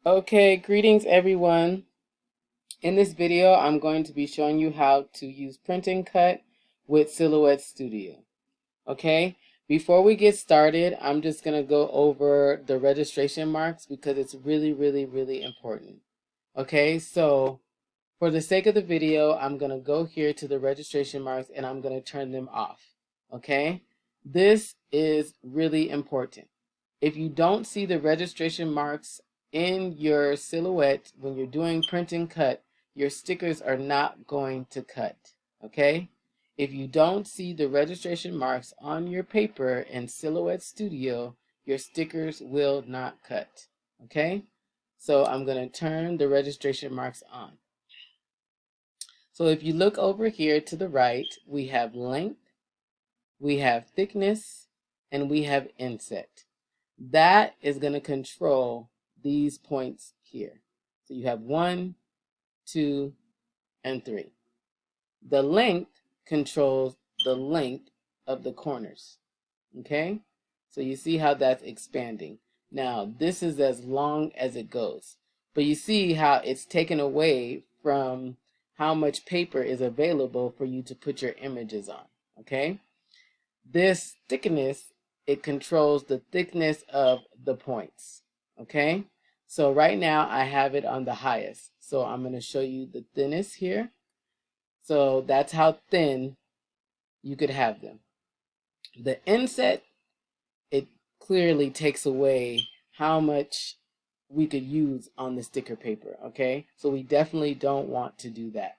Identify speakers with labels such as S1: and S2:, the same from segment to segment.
S1: Okay, greetings everyone. In this video, I'm going to be showing you how to use print and cut with Silhouette Studio. Okay, before we get started, I'm just going to go over the registration marks because it's really important. Okay, so for the sake of the video, I'm going to go here to the registration marks and I'm going to turn them off. Okay, this is really important. If you don't see the registration marks in your silhouette when you're doing print and cut, your stickers are not going to cut. Okay, if you don't see the registration marks on your paper in Silhouette Studio, your stickers will not cut. Okay, so I'm going to turn the registration marks on. So if you look over here to the right, we have length, we have thickness, and we have inset. That is going to control these points here. So you have 1, 2, and 3. The length controls the length of the corners. Okay? So you see how that's expanding. Now, this is as long as it goes. But you see how it's taken away from how much paper is available for you to put your images on. Okay? This thickness, it controls the thickness of the points. Okay? So right now I have it on the highest. So I'm going to show you the thinnest here. So that's how thin you could have them. The inset, it clearly takes away how much we could use on the sticker paper, okay? So we definitely don't want to do that.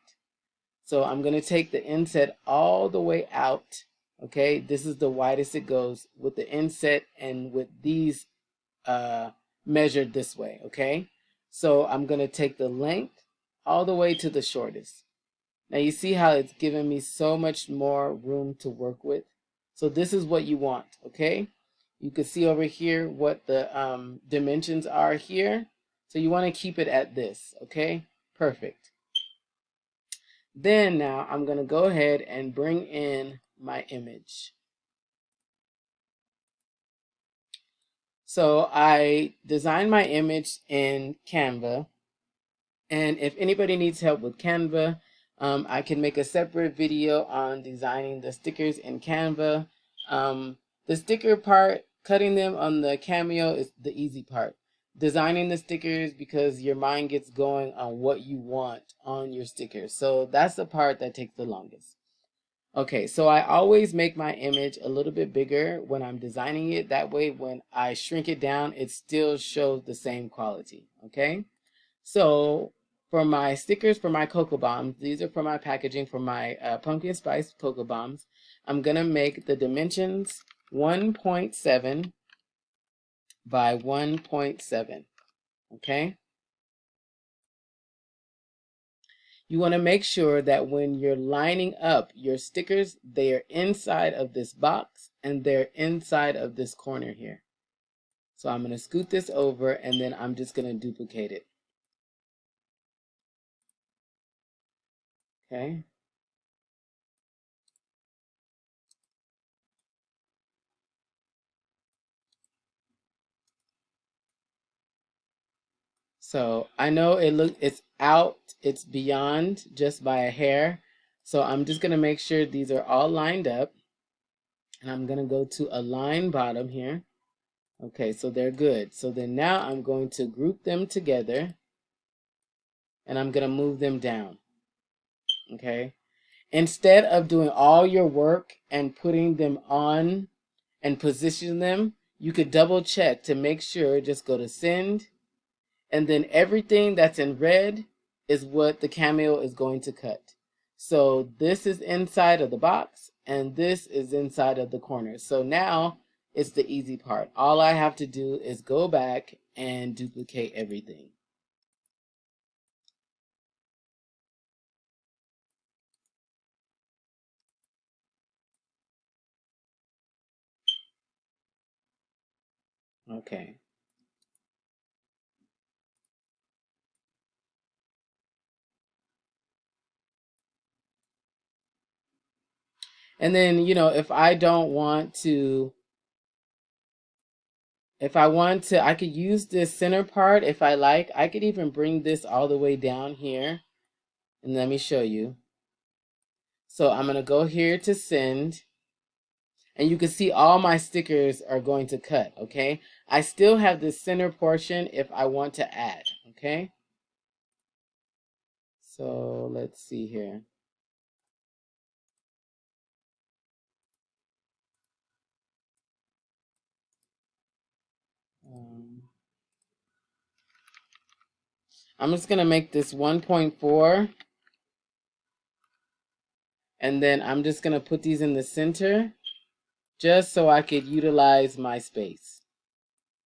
S1: So I'm going to take the inset all the way out, okay? This is the widest it goes with the inset and with these measured this way, okay? So I'm going to take the length all the way to the shortest. Now you see how it's given me so much more room to work with. So this is what you want, okay? You can see over here what the dimensions are here. So you want to keep it at this, okay? Perfect. Then now I'm going to go ahead and bring in my image. So I designed my image in Canva. And if anybody needs help with Canva, I can make a separate video on designing the stickers in Canva. The sticker part, cutting them on the Cameo is the easy part. Designing the stickers, because your mind gets going on what you want on your stickers. So that's the part that takes the longest. Okay, so I always make my image a little bit bigger when I'm designing it. That way, when I shrink it down, it still shows the same quality. Okay, so for my stickers for my cocoa bombs, these are for my packaging for my pumpkin spice cocoa bombs. I'm gonna make the dimensions 1.7 by 1.7. Okay. You want to make sure that when you're lining up your stickers, they are inside of this box and they're inside of this corner here. So I'm going to scoot this over and then I'm just going to duplicate it. Okay. So I know it's out, it's beyond just by a hair. So I'm just going to make sure these are all lined up. And I'm going to go to align bottom here. Okay, so they're good. So then now I'm going to group them together and I'm going to move them down. Okay. Instead of doing all your work and putting them on and position them, you could double check to make sure. Just go to send, and then everything that's in red is what the Cameo is going to cut. So this is inside of the box and this is inside of the corner. So now it's the easy part. All I have to do is go back and duplicate everything. Okay. And then, if I don't want to if I want to, I could use this center part if I like. I could even bring this all the way down here. And let me show you. So I'm going to go here to send. And you can see all my stickers are going to cut, okay? I still have this center portion if I want to add, okay? So let's see here. I'm just going to make this 1.4. And then I'm just going to put these in the center just so I could utilize my space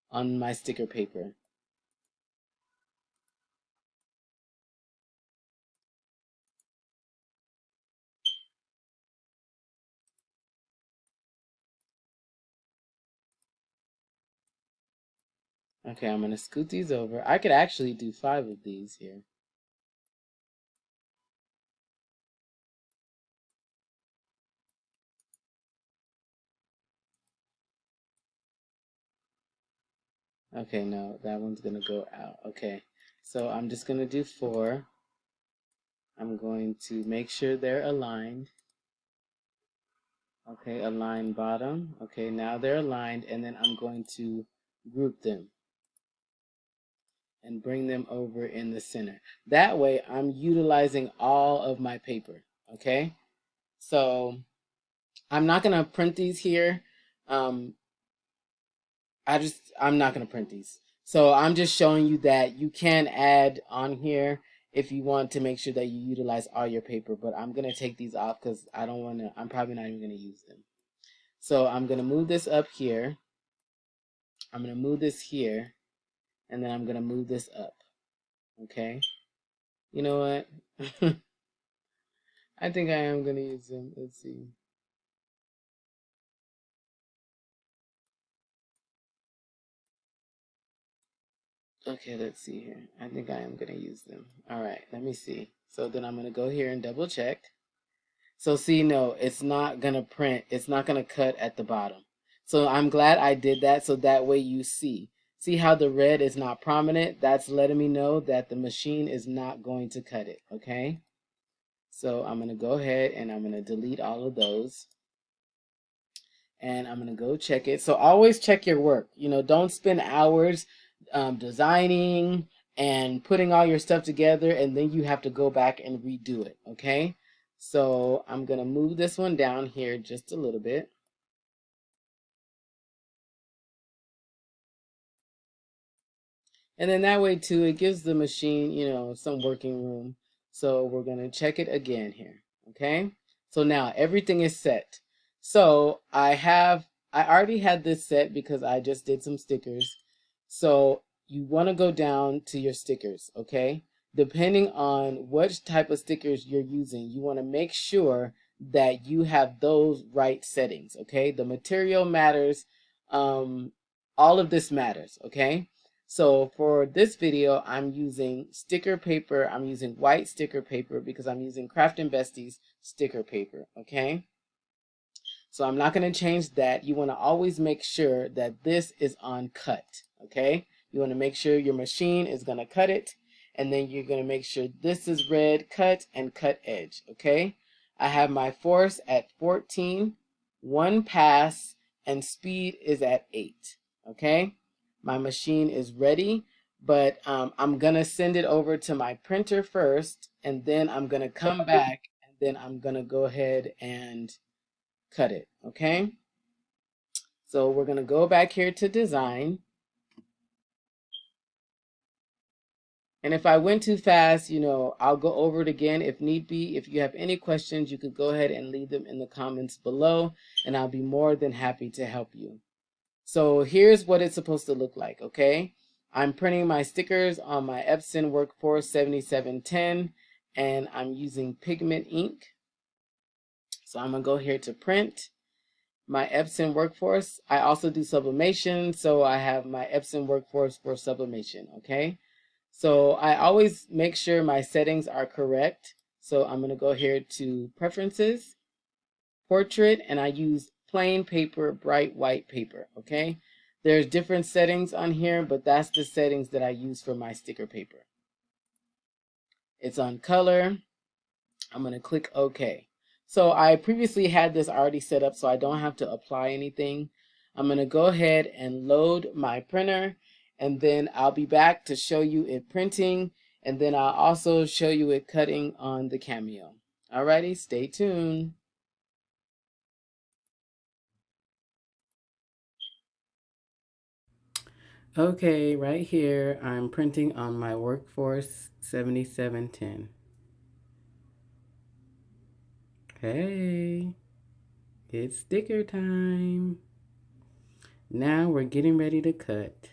S1: on my sticker paper. Okay, I'm going to scoot these over. I could actually do 5 of these here. Okay, no, that one's going to go out. Okay, so I'm just going to do 4. I'm going to make sure they're aligned. Okay, align bottom. Okay, now they're aligned, and then I'm going to group them and bring them over in the center. That way, I'm utilizing all of my paper, okay? So I'm not going to print these here. I'm not going to print these. So I'm just showing you that you can add on here if you want to make sure that you utilize all your paper, but I'm going to take these off because I don't want to, I'm probably not even going to use them. So I'm going to move this up here. I'm going to move this here, and then I'm going to move this up. Okay. You know what? I think I am going to use them. Let's see. Okay, let's see here. I think I am going to use them. All right, let me see. So then I'm going to go here and double check. So see, no, it's not going to print. It's not going to cut at the bottom. So I'm glad I did that so that way you see. See how the red is not prominent? That's letting me know that the machine is not going to cut it, okay? So I'm going to go ahead and I'm going to delete all of those. And I'm going to go check it. So always check your work. You know, don't spend hours designing and putting all your stuff together and then you have to go back and redo it, okay? So I'm going to move this one down here just a little bit. And then that way too, it gives the machine, you know, some working room. So we're going to check it again here, okay? So now everything is set. So I already had this set because I just did some stickers. So you want to go down to your stickers, okay? Depending on which type of stickers you're using, you want to make sure that you have those right settings, okay? The material matters. All of this matters, okay? So for this video, I'm using sticker paper. I'm using white sticker paper because I'm using Craft and Bestie's sticker paper, okay? So I'm not going to change that. You want to always make sure that this is on cut, okay? You want to make sure your machine is going to cut it, and then you're going to make sure this is red, cut, and cut edge, okay? I have my force at 14, 1 pass, and speed is at 8, okay? My machine is ready, but I'm going to send it over to my printer first, and then I'm going to come back, and then I'm going to go ahead and cut it, okay? So we're going to go back here to design. And if I went too fast, you know, I'll go over it again if need be. If you have any questions, you could go ahead and leave them in the comments below, and I'll be more than happy to help you. So here's what it's supposed to look like, okay? I'm printing my stickers on my Epson Workforce 7710, and I'm using pigment ink. So I'm going to go here to print my Epson Workforce. I also do sublimation, so I have my Epson Workforce for sublimation, okay? So I always make sure my settings are correct. So I'm going to go here to Preferences, Portrait, and I use plain paper, bright white paper, okay? There's different settings on here, but that's the settings that I use for my sticker paper. It's on color. I'm going to click OK. So I previously had this already set up so I don't have to apply anything. I'm going to go ahead and load my printer, and then I'll be back to show you it printing, and then I'll also show you it cutting on the Cameo. Alrighty, stay tuned. Okay, right here I'm printing on my Workforce 7710. Hey, it's sticker time. Now we're getting ready to cut.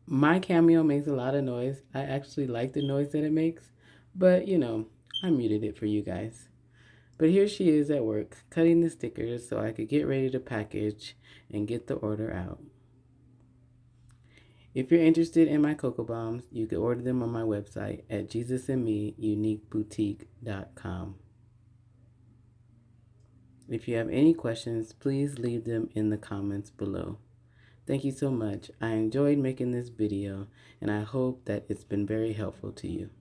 S1: My Cameo makes a lot of noise. I actually like the noise that it makes, but you know, I muted it for you guys. But here she is at work, cutting the stickers so I could get ready to package and get the order out. If you're interested in my cocoa bombs, you can order them on my website at jesusnmeuniqueboutique.com. If you have any questions, please leave them in the comments below. Thank you so much. I enjoyed making this video, and I hope that it's been very helpful to you.